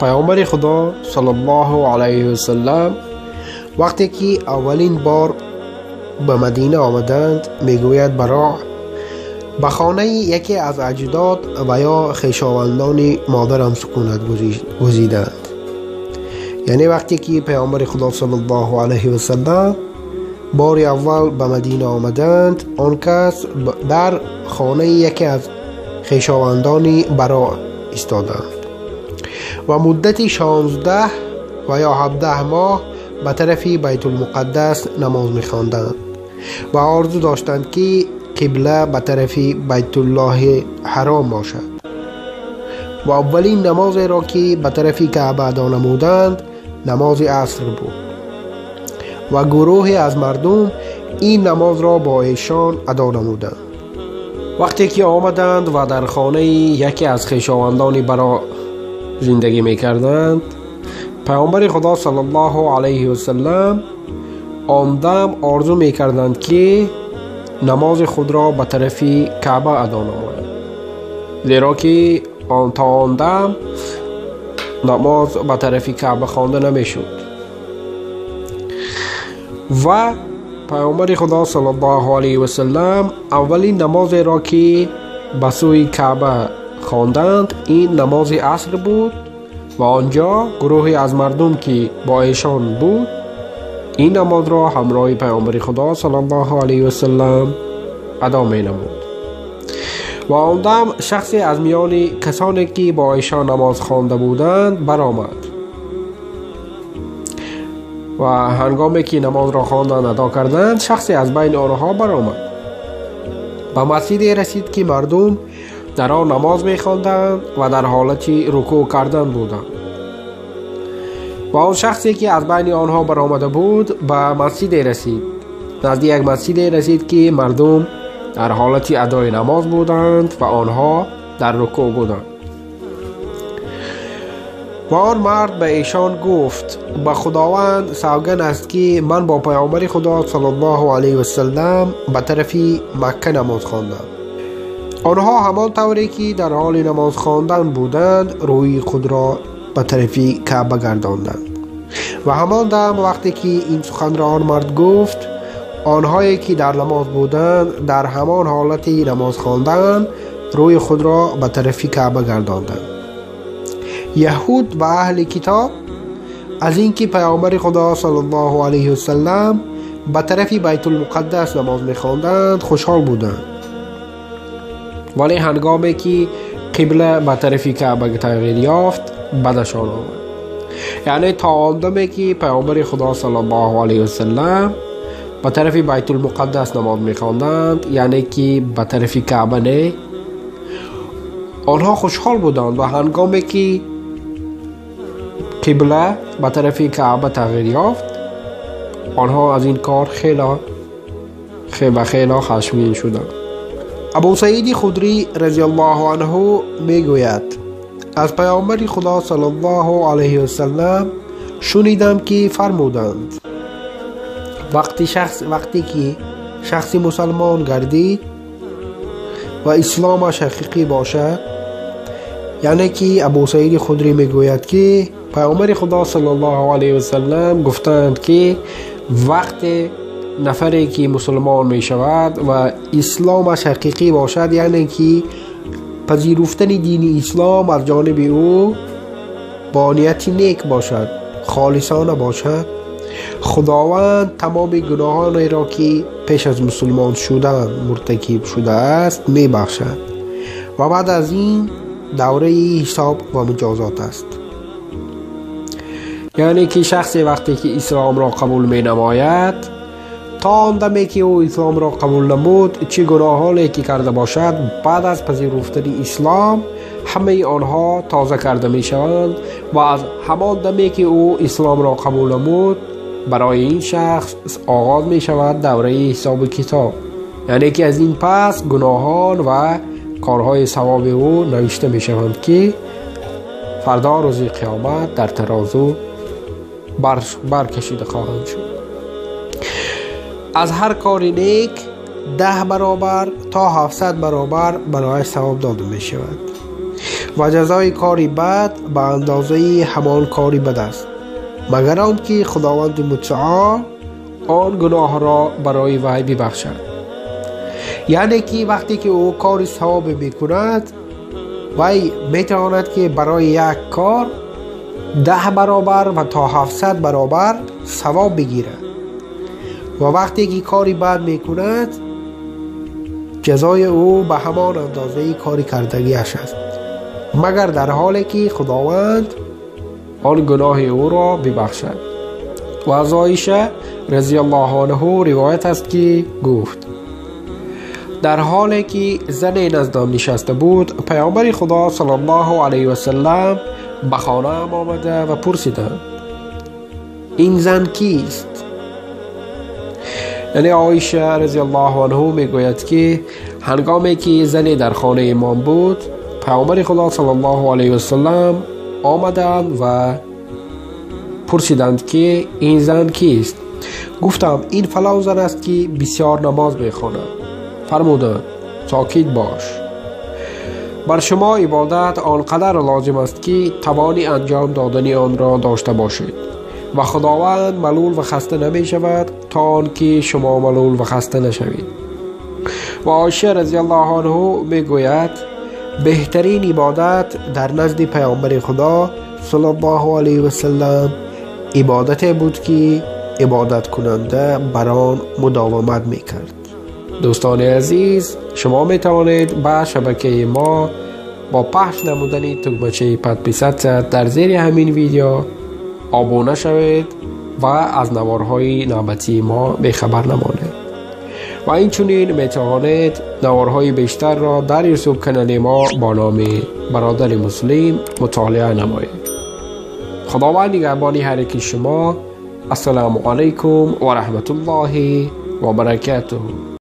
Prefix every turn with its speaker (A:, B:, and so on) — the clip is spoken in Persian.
A: پیامبر خدا صلی الله علیه و سلم وقتی که اولین بار به مدینه آمدند میگوید برای به خانه یکی از اجداد و یا خویشاوندان مادرم سکونت گزیدند. یعنی وقتی که پیامبر خدا صلی الله علیه و سلم بار اول به مدینه آمدند، آن کس در خانه یکی از خویشاوندان برا ایستادند و مدت 16 و یا 17 ماه به طرف بیت المقدس نماز می‌خواندند و آرزو داشتند که قبله به طرف بیت الله حرام باشد. و اولین نماز را که به طرف کعبه ادا نمودند نماز عصر بود و گروهی از مردم این نماز را با ایشان ادا نمودند. وقتی که آمدند و در خانه یکی از خویشاوندان برا زندگی میکردند، پیامبر خدا صلی الله علیه و سلم آن دم آرزو میکردند که نماز خود را به طرف کعبه ادا نمایند، زیرا که تا آن دم نماز به طرف کعبه خوانده نمیشد. و پیامبر خدا صلی الله علیه و سلم اولین نماز را که به سوی کعبه خواندند این نماز عصر بود و آنجا گروهی از مردم که با ایشان بود این نماز را همراه پیامبر خدا صلی الله علیه و سلم ادا می نمود. و آن دم شخصی از میان کسانی که با ایشان نماز خوانده بودند برآمد و هنگامی که نماز را خواندند ادا کردند شخصی از بین آنها برآمد به مسجدی رسید که مردم در آن نماز می‌خواندند و در حالت رکوع کردن بودند. و آن شخصی که از بین آنها برآمده بود به مسجدی رسید، نزدیک یک مسجدی رسید که مردم در حالت ادای نماز بودند و آنها در رکوع بودند. و آن مرد به ایشان گفت به خداوند سوگند است که من با پیامبر خدا صلی الله علیه و سلم به طرف مکه نماز خواندم. آنها همان طوری که در حال نماز خواندن بودند روی خود را به طرف کعبه گرداندند. و همان دم وقتی که این سخن را آن مرد گفت آنهایی که در نماز بودند در همان حالت نماز خواندن روی خود را به طرف کعبه گرداندند. یهود و اهل کتاب از اینکه پیامبر خدا صلی الله علیه و سلم به طرف بیت المقدس نماز می‌خواندند خوشحال بودند، ولی هنگامی که قبله به طرف کعبه تغییر یافت بدشان آمد. یعنی تا آن دمی که پیامبر خدا صلی الله علیه و سلم به طرف بیت المقدس نماز می‌خواندند، یعنی که به طرف کعبه نه، آنها خوشحال بودند و هنگامی که قبله به طرف کعبه تغییر یافت آنها از این کار خیلی خشمگین شدند. ابو سعید خدری رضی الله عنه میگوید از پیامبر خدا صلی الله علیه و سلم شنیدم که فرمودند وقتی که شخصی مسلمان گردید و اسلامش حقیقی باشد، یعنی که ابو سعید خدری میگوید که پیامبر خدا صلی الله علیه و سلم گفتند که وقتی نفری که مسلمان می شود و اسلامش حقیقی باشد، یعنی که پذیرفتن دین اسلام از جانب او با نیت نیک باشد، خالصانه باشد، خداوند تمام گناهان را که پیش از مسلمان شدن مرتکب شده است می بخشد و بعد از این دوره حساب و مجازات است. یعنی که شخصی وقتی که اسلام را قبول می نماید تا آن دمی که او اسلام را قبول نمود چه گناهانی که کرده باشد بعد از پذیرفتن اسلام همه آنها تازه کرده می شوند و از همان دمی که او اسلام را قبول نمود برای این شخص آغاز می شود دوره حساب کتاب. یعنی که از این پس گناهان و کارهای ثواب او نوشته می شوند که فردا روز قیامت در ترازو برکشیده خواهند شد. از هر کار نیک 10 برابر تا 700 برابر برای ثواب داده می شود و جزای کاری بد به اندازه همان کاری بد است، مگر آنکه خداوند متعال آن گناه را برای وی ببخشد. یعنی که وقتی که او کار ثواب میکند، وی میتواند که برای یک کار 10 برابر و تا 700 برابر ثواب بگیرد، و وقتی که کاری بد میکند جزای او به همان اندازه کاری کردگیش است، مگر در حالی که خداوند آن گناه او را ببخشد. و از عایشه رضی الله عنها روایت است که گفت در حالی که زنی نزدم نشسته بود، پیامبر خدا صلی الله علیه و سلم به خانه آمده و پرسیدند این زن کیست؟ یعنی عایشه رضی الله عنها میگوید که هنگامی که زنی در خانه امام بود، پیامبر خدا صلی الله علیه و سلم آمدند و پرسیدند که این زن کیست؟ گفتم این فلان زن است که بسیار نماز میخواند. فرمودند ساکت باش، بر شما عبادت آنقدر لازم است که توانی انجام دادن آن را داشته باشید و خداوند ملول و خسته نمی شود تا آنکه شما ملول و خسته نشوید. و عایشه رضی الله عنها میگوید بهترین عبادت در نزد پیامبر خدا صلی الله علیه و سلم عبادت بود که عبادت کننده بر آن مداومت میکرد. دوستان عزیز، شما میتوانید به شبکه ما با پخش نمودن تکمچه پد در زیر همین ویدیو آبونه شوید و از نوارهای نوبتی ما بخبر نمانید. و اینچنین میتوانید نوارهای بیشتر را در یوتیوب کانال ما با نام برادر مسلم مطالعه نمایید. خداوند نگهبان هر یک شما. السلام علیکم و رحمت الله و برکاته.